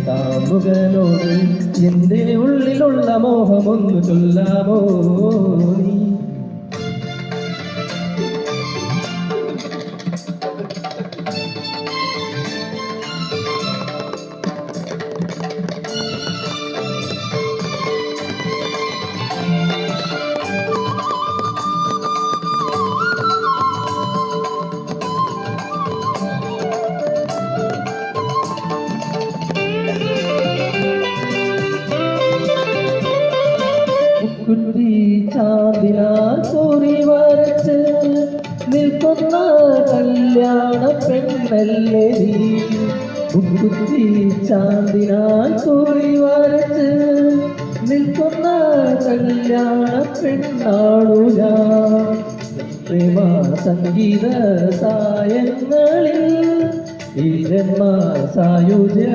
കാമുകനോട് എന്റെ ഉള്ളിലുള്ള മോഹമൊന്നു ചൊല്ലാമോ നീ? കുട്ടി ചാന്തിനാൽ കുറി വരച്ച് നിൽക്കുന്ന കല്യാണ പെണ്ണല്ലേ നീ? കുട്ടി ചാന്തിനാൽ കുറി വരച്ച് നിൽക്കുന്ന കല്യാണ പെണ്ണാണു ഞാൻ. പ്രേമ സംഗീത സായങ്ങളിൽ ഈ ജന്മ സായുജ്യ